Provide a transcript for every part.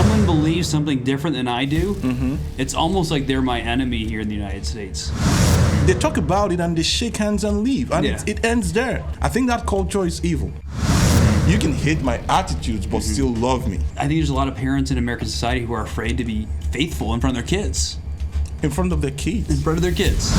someone believes something different than I do, it's almost like they're my enemy here in the United States. They talk about it and they shake hands and leave, and it ends there. I think that culture is evil. You can hate my attitudes but still love me. I think there's a lot of parents in American society who are afraid to be faithful in front of their kids. In front of their kids. In front of their kids.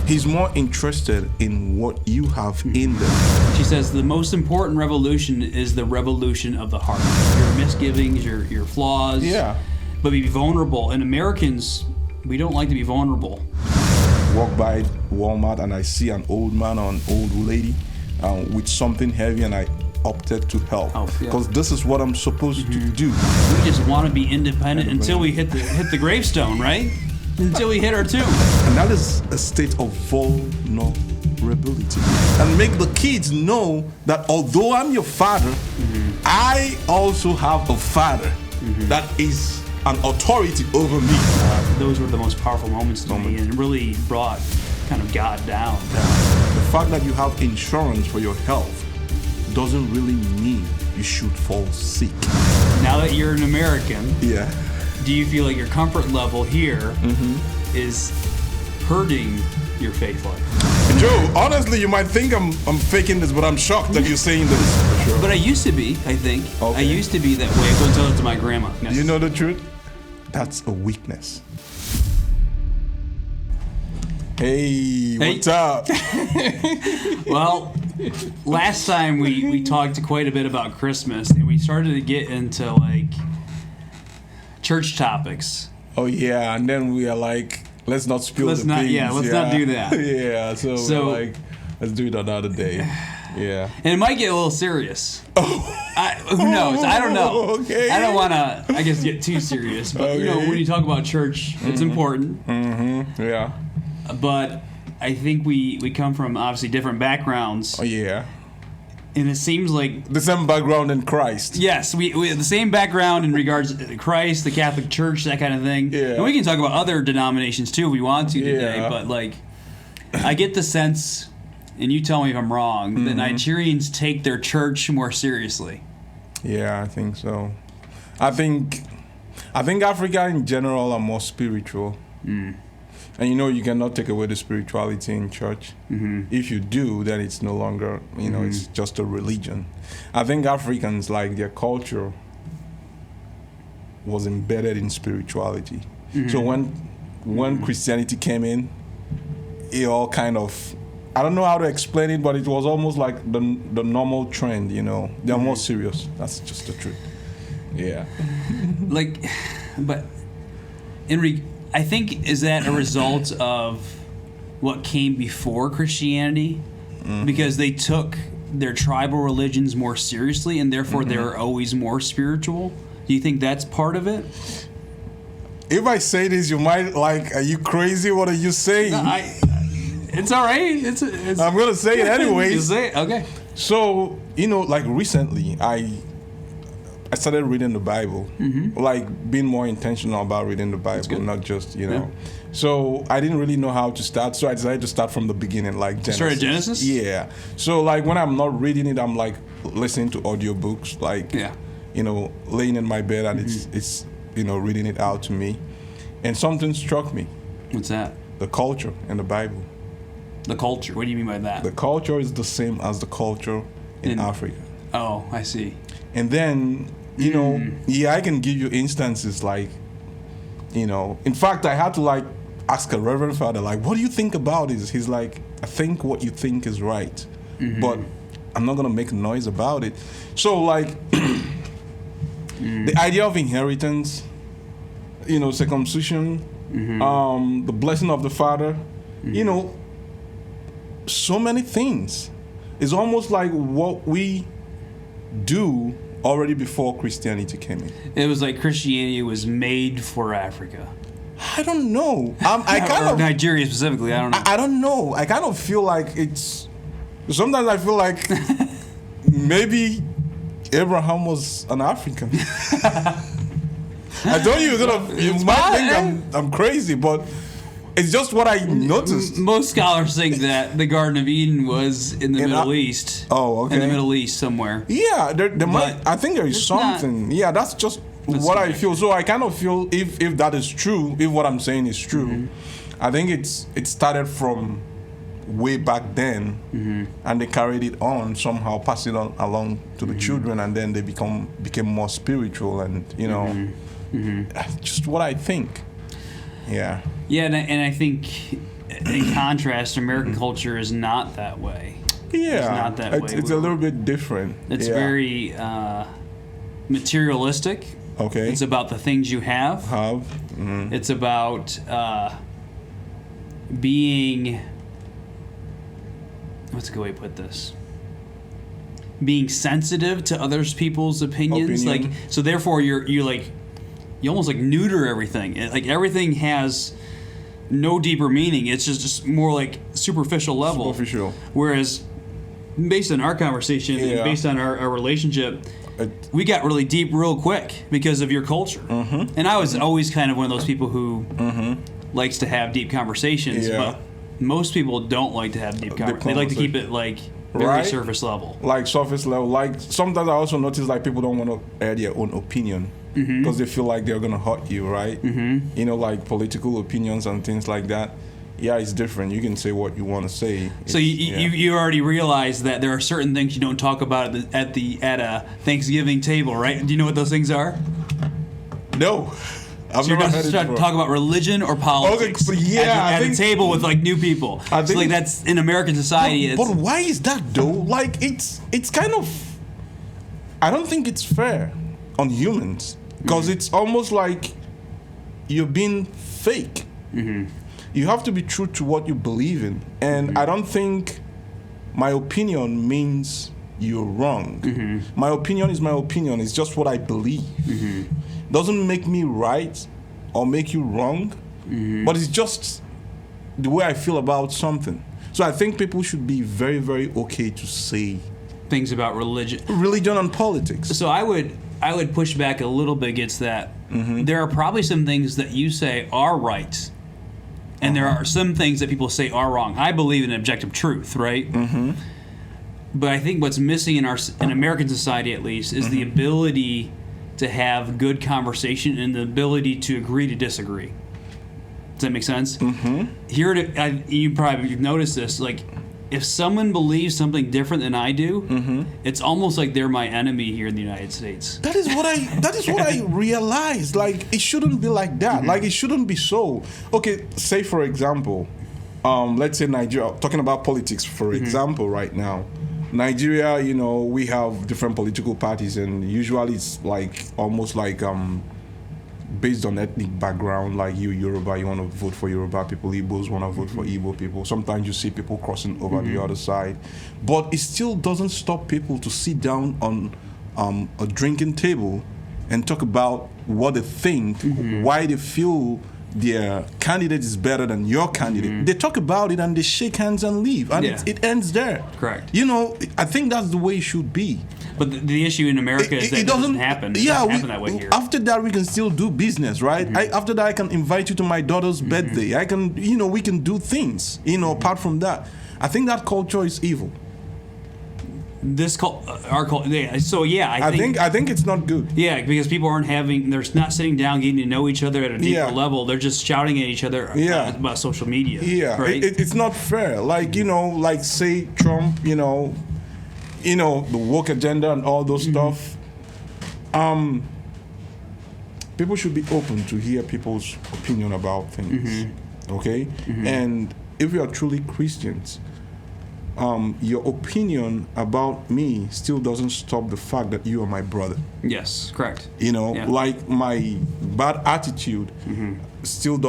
He's more interested in what you have in them. She says the most important revolution is the revolution of the heart. Your misgivings, your flaws. Yeah. But be vulnerable. And Americans, we don't like to be vulnerable. Walk by Walmart and I see an old man or an old lady with something heavy, and I opted to help because this is what I'm supposed to do. We just want to be independent until we hit the gravestone, right? Until we hit our tomb. And that is a state of vulnerability. And make the kids know that although I'm your father, I also have a father that is an authority over me. Those were the most powerful moments to me, and really brought kind of God down. The fact that you have insurance for your health doesn't really mean you should fall sick. Now that you're an American, do you feel like your comfort level here is hurting your faith life? Joe, honestly, you might think I'm faking this, but I'm shocked that you're saying this. For sure. But I used to be, I think. I used to be that way. I go and tell it to my grandma. You know the truth? That's a weakness. Hey, what's up? Well, last time we talked quite a bit about Christmas, and we started to get into like church topics. Oh yeah, and then we are like, let's not spill the beans. Yeah, let's not do that. Yeah, so we're like, let's do it another day. Yeah. And it might get a little serious. Who knows? I don't know. Okay. I don't want to, I guess, get too serious. But, you know, when you talk about church, it's important. Yeah. But I think we come from, obviously, different backgrounds. Oh, yeah. And it seems like... The same background in Christ. Yes, we have the same background in regards to Christ, the Catholic Church, that kind of thing. Yeah. And we can talk about other denominations, too, if we want to today. But, like, I get the sense... And you tell me if I'm wrong, that Nigerians take their church more seriously. Yeah, I think so. I think Africa in general are more spiritual. And you know, you cannot take away the spirituality in church. If you do, then it's no longer, you know, it's just a religion. I think Africans, like, their culture was embedded in spirituality. So when Christianity came in, it all kind of... I don't know how to explain it, but it was almost like the normal trend, you know. They're more serious. That's just the truth. Yeah. Like, but I think, is that a result of what came before Christianity? Because they took their tribal religions more seriously, and therefore they were always more spiritual? Do you think that's part of it? If I say this, you might like, are you crazy? What are you saying? No, it's all right. It's I'm going to say it anyways. You say it? Okay. So, you know, like recently, I started reading the Bible. Like being more intentional about reading the Bible, not just, you know. Yeah. So I didn't really know how to start, so I decided to start from the beginning, like Genesis. Start at Genesis? Yeah. So like when I'm not reading it, I'm like listening to audiobooks, like, you know, laying in my bed and it's, you know, reading it out to me. And something struck me. What's that? The culture in the Bible. The culture? What do you mean by that? The culture is the same as the culture in Africa. Oh, I see. And then, you know, I can give you instances like, you know, in fact, I had to like ask a Reverend Father, like, what do you think about this? He's like, I think what you think is right, but I'm not going to make a noise about it. So like, the idea of inheritance, you know, circumcision, the blessing of the Father, you know, so many things. It's almost like what we do already before Christianity came in. It was like Christianity was made for Africa. I don't know. I kind of Nigeria specifically. I don't know. I don't know. I kind of feel like it's. Sometimes I feel like maybe Abraham was an African. I told you you might think I'm crazy, but it's just what I noticed. Most scholars think that the Garden of Eden was in the Middle East. Oh, okay. In the Middle East somewhere. Yeah, there might. I think there is something. Yeah, that's just what I feel. So I kind of feel if that is true, if what I'm saying is true, I think it started from way back then, and they carried it on somehow, passed it on along to the children, and then they became more spiritual, and just what I think. Yeah. Yeah, and I think in contrast, American culture is not that way. Yeah, it's not that way. It's a little bit different. It's very materialistic. Okay. It's about the things you have. It's about being. What's a good way to put this? Being sensitive to others people's opinions. Like, so therefore you almost like neuter everything. Like everything has no deeper meaning. It's just more like superficial level. Superficial. Whereas based on our conversation and based on our relationship, we got really deep real quick because of your culture. And I was always kind of one of those people who likes to have deep conversations, but most people don't like to have deep conversations. They like to keep it like very surface level. Like surface level. Like sometimes I also notice like people don't want to air their own opinion because they feel like they're gonna hurt you, right? You know, like political opinions and things like that. Yeah, it's different. You can say what you want to say. So you already realize that there are certain things you don't talk about at a Thanksgiving table, right? Do you know what those things are? No. So you're not to talk about religion or politics at a table with like new people. I think like that's in American society. But why is that though? Like it's kind of. I don't think it's fair on humans because it's almost like you're being fake. You have to be true to what you believe in, and I don't think my opinion means you're wrong. My opinion is my opinion. It's just what I believe. Doesn't make me right or make you wrong, but it's just the way I feel about something. So I think people should be very, very okay to say things about religion and politics. So I would push back a little bit against that. There are probably some things that you say are right, and there are some things that people say are wrong. I believe in objective truth, right? But I think what's missing in American society, at least, is the ability to have good conversation and the ability to agree to disagree. Does that make sense? Here, you probably noticed this. Like, if someone believes something different than I do, it's almost like they're my enemy here in the United States. That is what I realized. Like, it shouldn't be like that. Like, it shouldn't be so. Okay, say for example, let's say Nigeria. Talking about politics, for example, right now. Nigeria, you know, we have different political parties, and usually it's like almost like based on ethnic background. Like you Yoruba, you want to vote for Yoruba people. Igbos want to vote for Igbo people. Sometimes you see people crossing over the other side, but it still doesn't stop people to sit down on a drinking table and talk about what they think, why they feel their candidate is better than your candidate. They talk about it and they shake hands and leave, and it ends there. Correct. You know, I think that's the way it should be. But the issue in America is that it doesn't happen. It doesn't happen that way here. After that, we can still do business, right? After that, I can invite you to my daughter's birthday. I can, you know, we can do things. You know, apart from that, I think that culture is evil. Our culture. Yeah. So I think it's not good. Yeah, because people they're not sitting down getting to know each other at a deeper level. They're just shouting at each other about social media. Yeah, right? It's not fair. Like, you know, like say Trump, you know, the woke agenda and all those stuff. People should be open to hear people's opinion about things. Okay, and if we are truly Christians. Your opinion about me still doesn't stop the fact that you are my brother. Yes, correct. You know, like my bad attitude still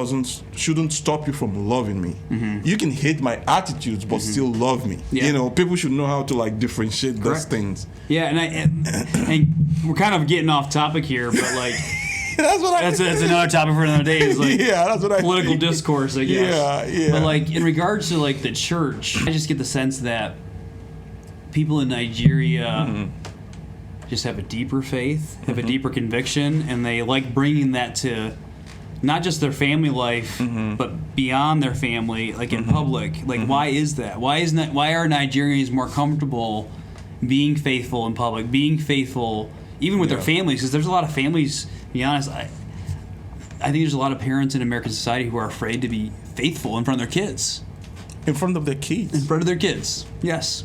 shouldn't stop you from loving me. You can hate my attitudes, but still love me. You know, people should know how to like differentiate those things. Yeah, and we're kind of getting off topic here, but like. That's another topic for another day. Is like that's what political discourse, I guess. Yeah. But like in regards to like the church, I just get the sense that people in Nigeria just have a deeper faith, have a deeper conviction, and they like bringing that to not just their family life, but beyond their family, like in public. Like, why is that? Why are Nigerians more comfortable being faithful in public, being faithful even with their families? Because there's a lot of families be honest, I think there's a lot of parents in American society who are afraid to be faithful in front of their kids. In front of their kids? In front of their kids, yes.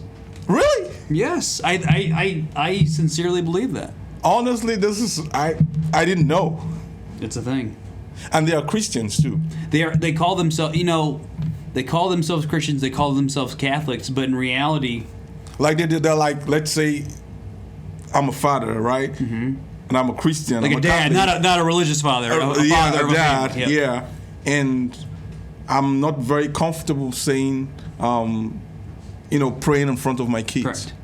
Really? Yes, I sincerely believe that. Honestly, I didn't know. It's a thing. And they are Christians too. They call themselves, they call themselves Christians, they call themselves Catholics, but in reality, like they're like, let's say I'm a father, right? Mm-hmm. And I'm a Christian. Like I'm a dad, not a religious father. A father, a dad, family. Yep. yeah. And I'm not very comfortable saying, praying in front of my kids. Correct.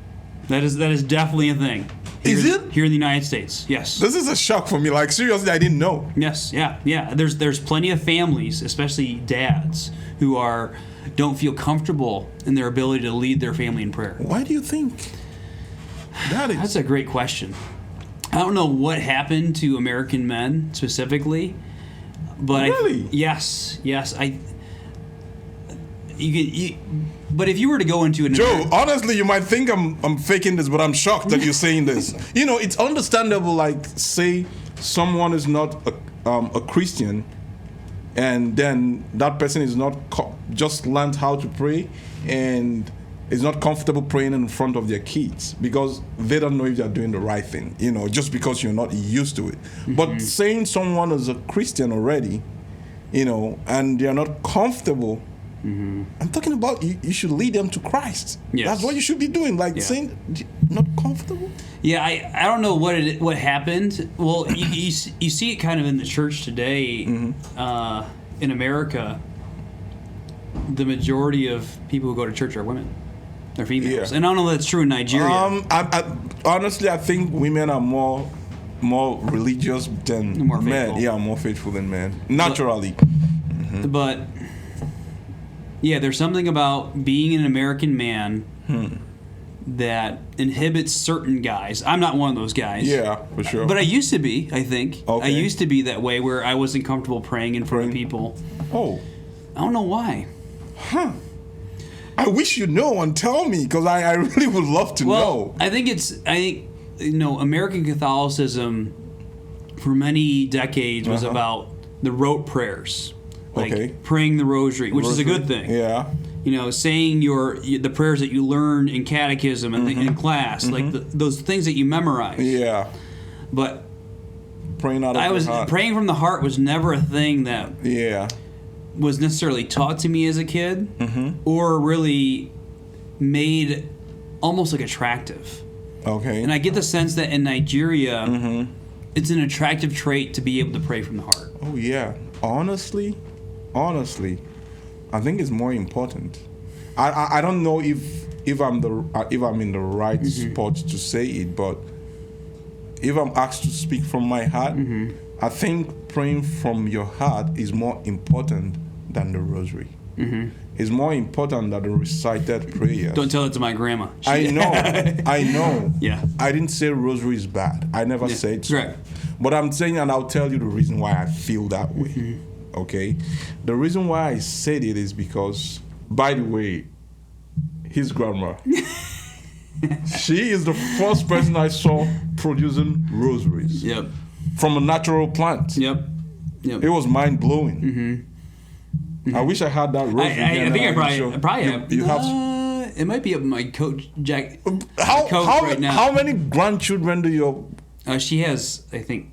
That is definitely a thing. Is it? Here in the United States, yes. This is a shock for me. Like, seriously, I didn't know. Yes, yeah. There's plenty of families, especially dads, who don't feel comfortable in their ability to lead their family in prayer. Why do you think that is? That's a great question. I don't know what happened to American men specifically, but really? Yes. But if you were to go into an Joe, honestly, you might think I'm faking this, but I'm shocked that you're saying this. It's understandable. Like, say someone is not a Christian, and then that person is not just learned how to pray, and is not comfortable praying in front of their kids because they don't know if they're doing the right thing. Just because you're not used to it. Mm-hmm. But saying someone is a Christian already, and they're not comfortable. Mm-hmm. I'm talking about you should lead them to Christ. Yes. That's what you should be doing. Like saying not comfortable. Yeah, I don't know what happened. Well, you see it kind of in the church today. Mm-hmm. In America, the majority of people who go to church are women. They're females, and I don't know if that's true in Nigeria. Honestly, I think women are more religious than men. Yeah, more faithful than men naturally. But yeah, there's something about being an American man that inhibits certain guys. I'm not one of those guys. Yeah, for sure. But I used to be, I think. Okay. I used to be that way where I wasn't comfortable praying in front of people. Oh. I don't know why. Huh. I wish you know and tell me, because I really would love to know. I think American Catholicism for many decades was about the rote prayers. Like praying the rosary, which is a good thing. Yeah. Saying the prayers that you learned in catechism and in class, like those things that you memorize. Yeah. But praying out of the heart. Praying from the heart was never a thing that was necessarily taught to me as a kid, or really made almost like attractive. Okay. And I get the sense that in Nigeria, it's an attractive trait to be able to pray from the heart. Oh yeah. Honestly, I think it's more important. I don't know if I'm in the right spot to say it, but if I'm asked to speak from my heart, I think praying from your heart is more important than the rosary. It's more important than the recited prayers. Don't tell it to my grandma. I know. Yeah. I didn't say rosary is bad. I never said so. Right. But I'm saying, and I'll tell you the reason why I feel that way. Okay? The reason why I said it is because, by the way, his grandma, she is the first person I saw producing rosaries. Yep. From a natural plant. Yep. It was mind-blowing. I wish I had that rosary. I think I probably have. You have it might be up in my coat jacket. How right now. How many grandchildren do you? She has, I think,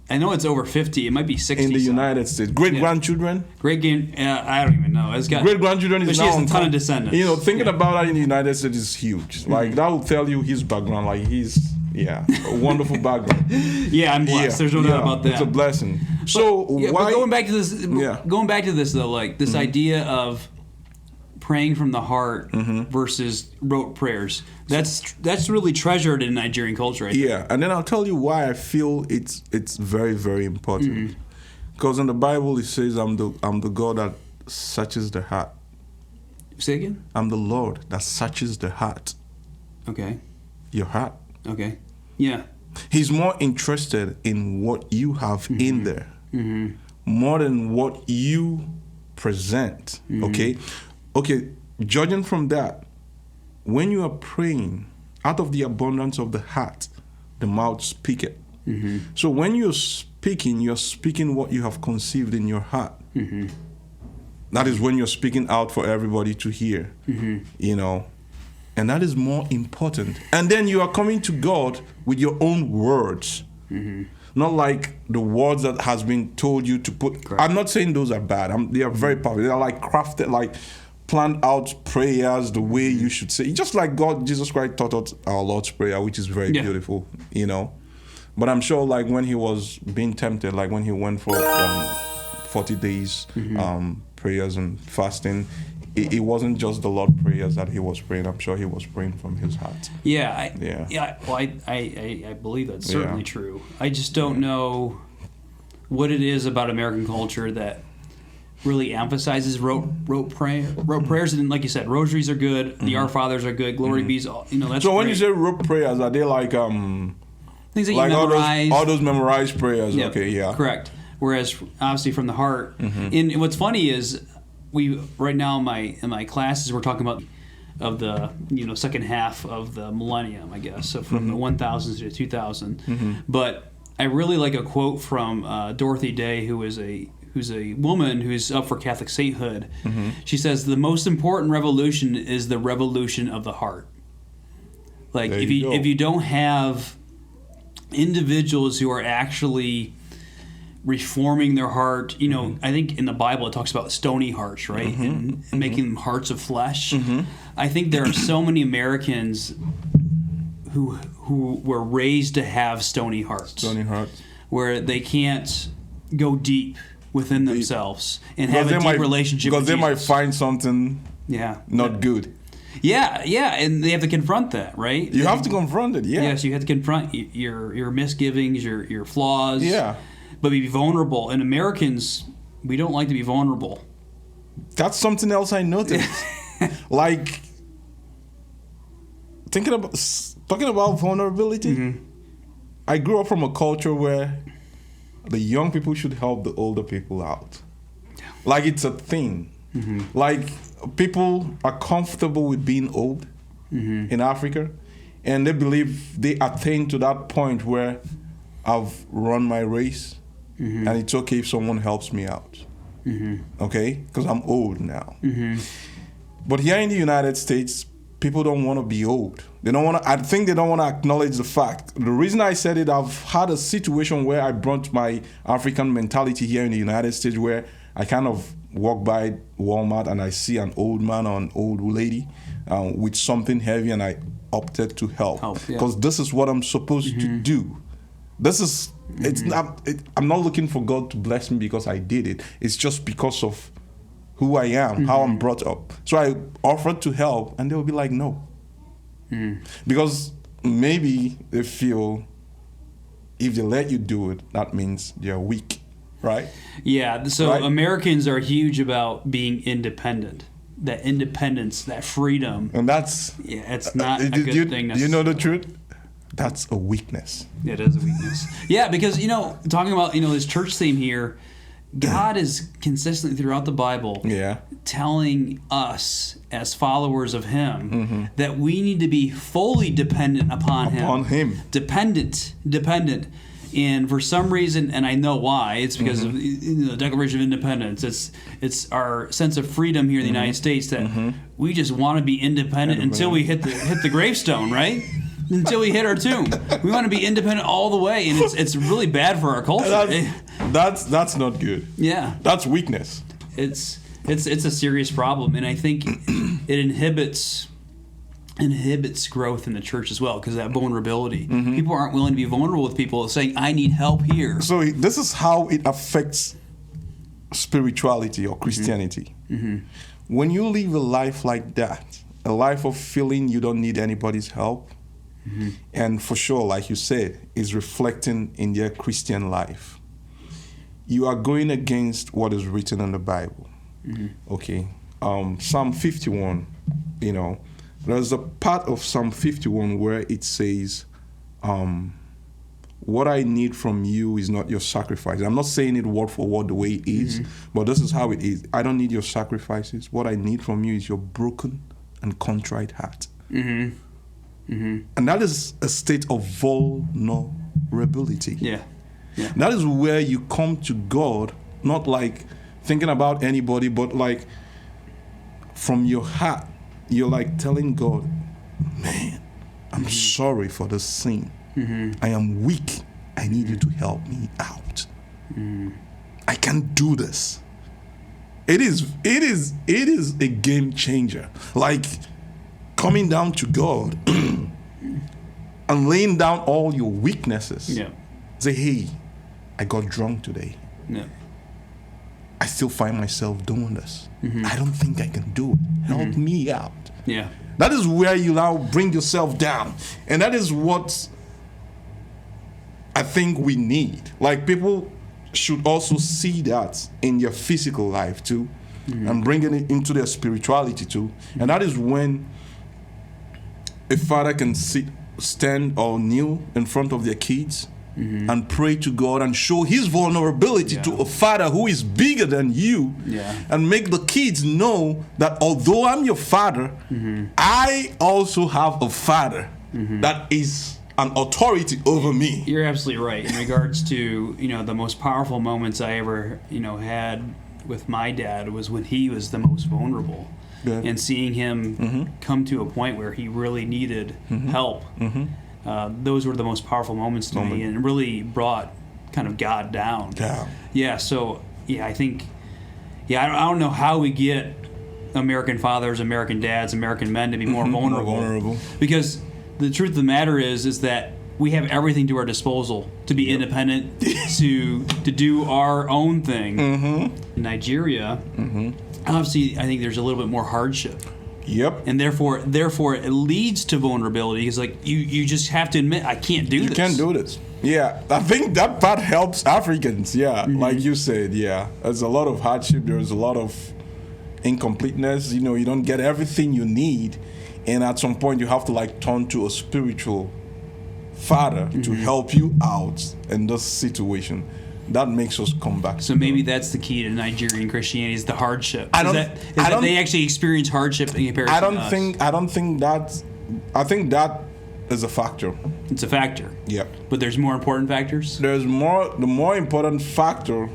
I know it's over 50. It might be 60. In the United States, great grandchildren. I don't even know. It's got great grandchildren. But she has a ton of descendants. Thinking about that in the United States is huge. Like that will tell you his background. Like he's a wonderful background. Yeah, I'm blessed. There's no doubt about that. It's a blessing. So but going back to this, though, like this idea of praying from the heart versus rote prayers, that's really treasured in Nigerian culture. And then I'll tell you why I feel it's very, very important. Because in the Bible it says, I'm the God that searches the heart. Say again? I'm the Lord that searches the heart. Okay. Your heart. Okay. Yeah. He's more interested in what you have in there, more than what you present. Okay, judging from that, when you are praying, out of the abundance of the heart, the mouth speaketh. So when you're speaking what you have conceived in your heart. That is when you're speaking out for everybody to hear, you know. And that is more important. And then you are coming to God with your own words. Not like the words that has been told you to put. Correct. I'm not saying those are bad. They are very powerful. They are like crafted, like planned out prayers the way you should say. Just like Jesus Christ taught us our Lord's Prayer, which is very beautiful, you know. But I'm sure like when he was being tempted, like when he went for 40 days prayers and fasting, it wasn't just the Lord prayers that he was praying. I'm sure he was praying from his heart. I believe that's certainly true. I just don't know what it is about American culture that really emphasizes rote prayers. And like you said, rosaries are good. The Our Fathers are good. Glory be's, you know, that's so when great. you say rote prayers, are they like things that like you memorize? All those memorized prayers? Yep, okay, yeah. Correct. Whereas obviously from the heart. And what's funny is we right now in my classes we're talking about of the second half of the millennium, I guess, so from the 1000s to 2000. But I really like a quote from Dorothy Day, who's a woman who's up for Catholic sainthood. She says the most important revolution is the revolution of the heart. Like if you don't have individuals who are actually reforming their heart, I think in the Bible it talks about stony hearts, right? And making them hearts of flesh. I think there are so many Americans who were raised to have stony hearts. Where they can't go deep within themselves and have a deep relationship with Jesus. Because they might find something not good. Yeah, and they have to confront that, right? You have to confront it, Yes, you have to confront your misgivings, your flaws. Yeah. But be vulnerable. And Americans, we don't like to be vulnerable. That's something else I noticed. Like, talking about vulnerability, I grew up from a culture where the young people should help the older people out. Like, it's a thing. Like, people are comfortable with being old in Africa, and they believe they attain to that point where I've run my race, and it's okay if someone helps me out. Okay? Because I'm old now. But here in the United States, people don't want to be old. I think they don't want to acknowledge the fact. The reason I said it, I've had a situation where I brought my African mentality here in the United States, where I kind of walk by Walmart and I see an old man or an old lady with something heavy, and I opted to help. Because this is what I'm supposed to do. This is, I'm not looking for God to bless me because I did it. It's just because of who I am, how I'm brought up. So I offered to help, and they will be like, no. Because maybe they feel if they let you do it, that means they're weak, right? Yeah, so Americans are huge about being independent. That independence, that freedom. And that's... it's not a good thing. Do you know the truth? That's a weakness. It is a weakness. Yeah, because, talking about, this church theme here, God is consistently throughout the Bible telling us as followers of Him that we need to be fully dependent upon Him. Dependent. And for some reason, and I know why, it's because of the Declaration of Independence. It's our sense of freedom here in the United States that we just want to be independent until we hit the gravestone, right? Until we hit our tomb. We want to be independent all the way, and it's really bad for our culture. That's not good. Yeah. That's weakness. It's a serious problem, and I think it inhibits growth in the church as well, because of that vulnerability. People aren't willing to be vulnerable with people saying, I need help here. So this is how it affects spirituality or Christianity. When you live a life like that, a life of feeling you don't need anybody's help, and for sure, like you said, is reflecting in their Christian life, you are going against what is written in the Bible. Okay. Psalm 51, there's a part of Psalm 51 where it says, what I need from you is not your sacrifice. I'm not saying it word for word the way it is, but this is how it is. I don't need your sacrifices. What I need from you is your broken and contrite heart. And that is a state of vulnerability. vulnerability. Yeah. Yeah. That is where you come to God, not like thinking about anybody, but like from your heart, you're like telling God, man, I'm sorry for the sin. I am weak. I need you to help me out. I can't do this. It is a game changer. Like coming down to God and laying down all your weaknesses. Yeah. Say, hey, I got drunk today. Yeah. I still find myself doing this. I don't think I can do it. Help me out. Yeah. That is where you now bring yourself down. And that is what I think we need. Like, people should also see that in your physical life too, and bringing it into their spirituality too. And that is when a father can stand or kneel in front of their kids and pray to God and show his vulnerability to a father who is bigger than you, and make the kids know that although I'm your father, I also have a father that is an authority over me. You're absolutely right. In regards to, the most powerful moments I ever, had with my dad was when he was the most vulnerable. Good. And seeing him come to a point where he really needed help. Those were the most powerful moments to me, and really brought kind of God down. Yeah, so, I think, I don't know how we get American fathers, American dads, American men to be more vulnerable. Because the truth of the matter is that we have everything to our disposal to be independent, to do our own thing. In Nigeria, obviously, I think there's a little bit more hardship. Yep. And therefore, it leads to vulnerability. Because, like, you just have to admit, I can't do this. You can't do this. Yeah, I think that part helps Africans. Yeah, like you said. Yeah, there's a lot of hardship. There's a lot of incompleteness. You don't get everything you need, and at some point you have to like turn to a spiritual father to help you out in this situation. That makes us come back. So maybe that's the key to Nigerian Christianity, is the hardship. I that they actually experience hardship in comparison to us. I think that is a factor. It's a factor. Yep. But there's more important factors? The more important factor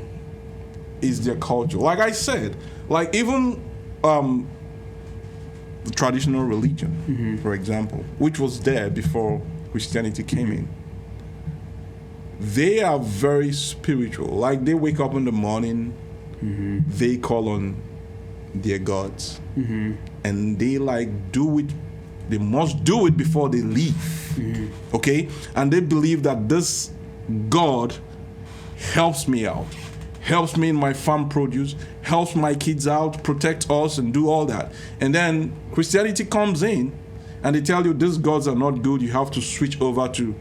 is their culture. Like I said, like even the traditional religion, for example, which was there before Christianity came in. They are very spiritual. Like they wake up in the morning, they call on their gods, and they like do it. They must do it before they leave. Okay, and they believe that this God helps me out, helps me in my farm produce, helps my kids out, protect us, and do all that. And then Christianity comes in, and they tell you these gods are not good. You have to switch over to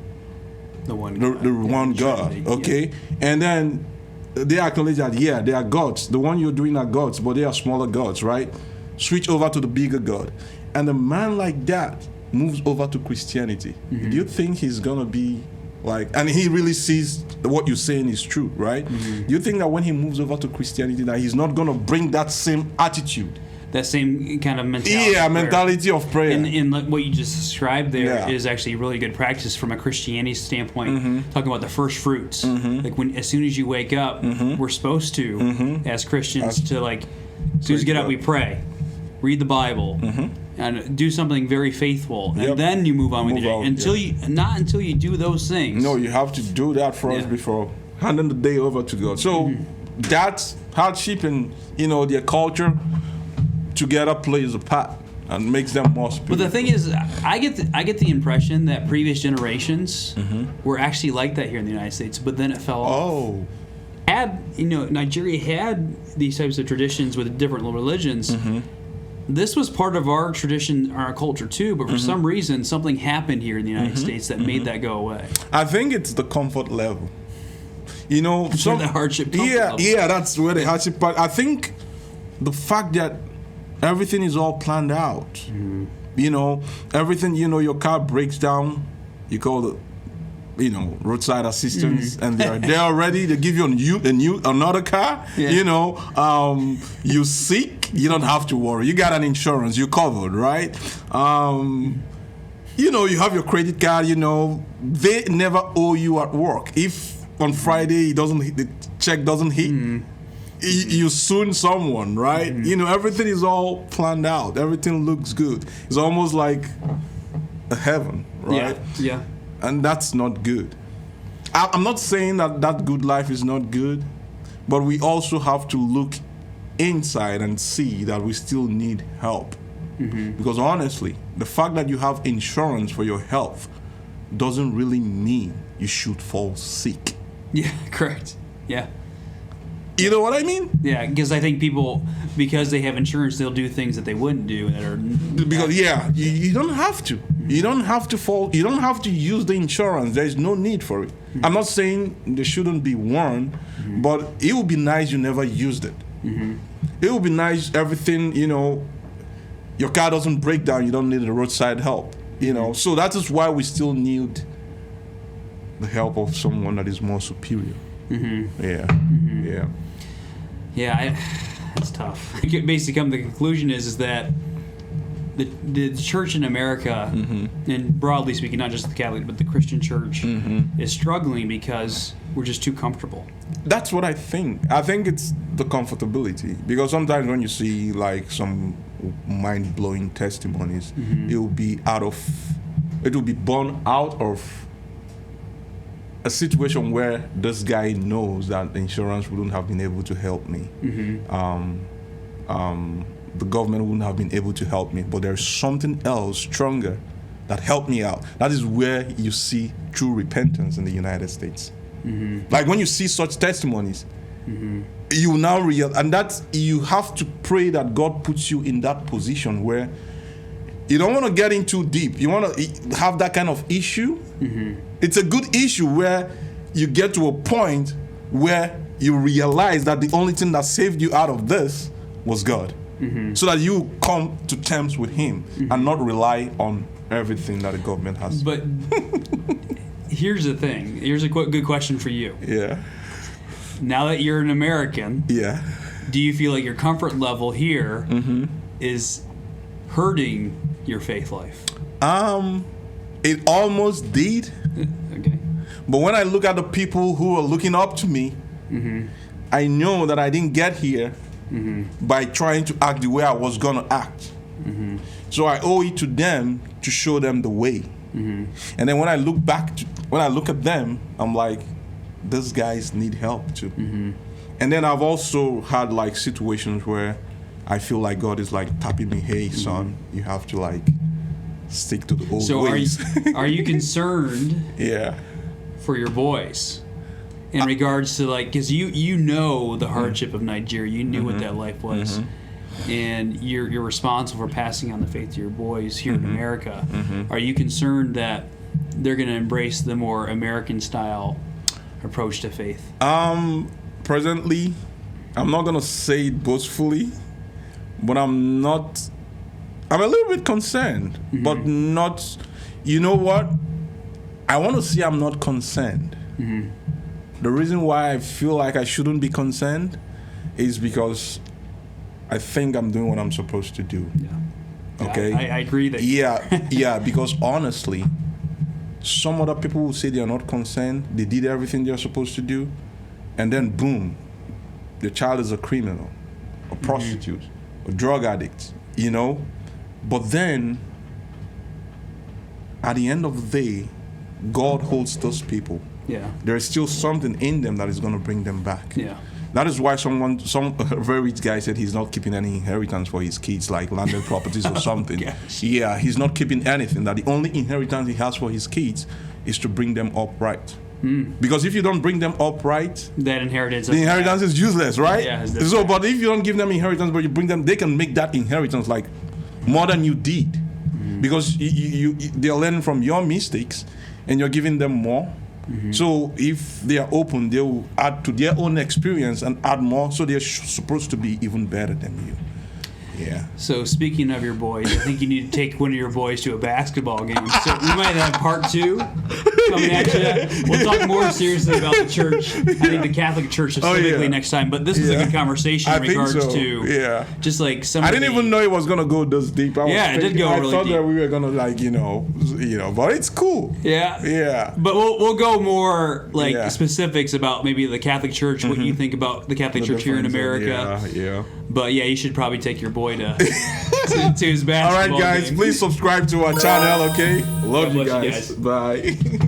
the one God. Okay, and then they acknowledge that they are gods. The one you're doing are gods, but they are smaller gods, right? Switch over to the bigger God, and a man like that moves over to Christianity. Do you think he's gonna be like, and he really sees what you're saying is true, right? Do you think that when he moves over to Christianity, that he's not gonna bring that same attitude? That same kind of mentality. Yeah, mentality of prayer. And like what you just described there is actually really good practice from a Christianity standpoint. Talking about the first fruits, like as soon as you wake up, we're supposed to, as Christians, to like, as soon as we get up, we pray, read the Bible, and do something very faithful, and then you move on with your day. Until you do those things. No, you have to do that first before handing the day over to God. So that's hardship and their culture together plays a part and makes them more spiritual. But the thing is, I get the impression that previous generations were actually like that here in the United States, but then it fell off. Nigeria had these types of traditions with different religions. This was part of our tradition, our culture too, but for some reason, something happened here in the United States that made that go away. I think it's the comfort level. That's where the hardship comes from. Yeah, that's where the hardship. But I think the fact that everything is all planned out. Everything. Your car breaks down, you call the roadside assistance, and they're there already. They give you another car. You sick, you don't have to worry. You got an insurance, you're covered, right? you have your credit card, they never owe you at work. If on Friday the check doesn't hit, you soon someone, right? Everything is all planned out. Everything looks good. It's almost like a heaven, right? Yeah. And that's not good. I'm not saying that good life is not good, but we also have to look inside and see that we still need help. Because honestly, the fact that you have insurance for your health doesn't really mean you should fall sick. Yeah, correct. Yeah. You know what I mean? Yeah, because I think people, because they have insurance, they'll do things that they wouldn't do that are. Because you don't have to. You don't have to fall. You don't have to use the insurance. There is no need for it. I'm not saying they shouldn't be worn, but it would be nice you never used it. It would be nice everything, your car doesn't break down. You don't need the roadside help. So that is why we still need the help of someone that is more superior. Yeah, that's tough. Basically, come to the conclusion is that the church in America, and broadly speaking, not just the Catholic, but the Christian church, is struggling because we're just too comfortable. That's what I think. I think it's the comfortability. Because sometimes when you see like some mind-blowing testimonies, it will be born out of a situation where this guy knows that insurance wouldn't have been able to help me. The government wouldn't have been able to help me, but there's something else stronger that helped me out. That is where you see true repentance in the United States. Like when you see such testimonies, you now realize, and that you have to pray that God puts you in that position where you don't want to get in too deep. You want to have that kind of issue. It's a good issue where you get to a point where you realize that the only thing that saved you out of this was God. So that you come to terms with Him and not rely on everything that the government has. But here's the thing. Here's a good question for you. Yeah. Now that you're an American, do you feel like your comfort level here is hurting your faith life? It almost did. Okay. But when I look at the people who are looking up to me, I know that I didn't get here by trying to act the way I was going to act. So I owe it to them to show them the way. And then when I look at them, I'm like, these guys need help too. And then I've also had like situations where I feel like God is like tapping me, hey son, you have to like stick to the old ways. So are you concerned for your boys in regards to like, because you know the hardship of Nigeria, you knew what that life was, and you're responsible for passing on the faith to your boys here in America. Are you concerned that they're going to embrace the more American style approach to faith? Presently, I'm not going to say it boastfully, but I'm a little bit concerned, but not, you know what? I want to say I'm not concerned. The reason why I feel like I shouldn't be concerned is because I think I'm doing what I'm supposed to do. Okay? I agree that. Because honestly, some other people will say they are not concerned, they did everything they're supposed to do, and then boom, the child is a criminal, a prostitute, a drug addict, But then, at the end of the day, God holds those people. There is still something in them that is going to bring them back. That is why some very rich guy said he's not keeping any inheritance for his kids, like landed properties or something. He's not keeping anything. That the only inheritance he has for his kids is to bring them up right. Because if you don't bring them up right, the inheritance is useless, right? But if you don't give them inheritance, but you bring them, they can make that inheritance like more than you did, because they're learning from your mistakes, and you're giving them more. So if they are open, they will add to their own experience and add more. So they're supposed to be even better than you. Yeah. So speaking of your boys, I think you need to take one of your boys to a basketball game. So we might have part 2 coming at you. We'll talk more seriously about the church. I think the Catholic Church specifically next time. But this was a good conversation in regards to just like some. I didn't even know it was gonna go this deep. It did go really deep. I thought that we were gonna like but it's cool. Yeah. Yeah. But we'll go more like specifics about maybe the Catholic Church, what you think about the Catholic Church here in America. Yeah. But yeah, you should probably take your boy to his basketball All right, guys, game. please subscribe to our channel, okay? Love you God bless guys. Bye.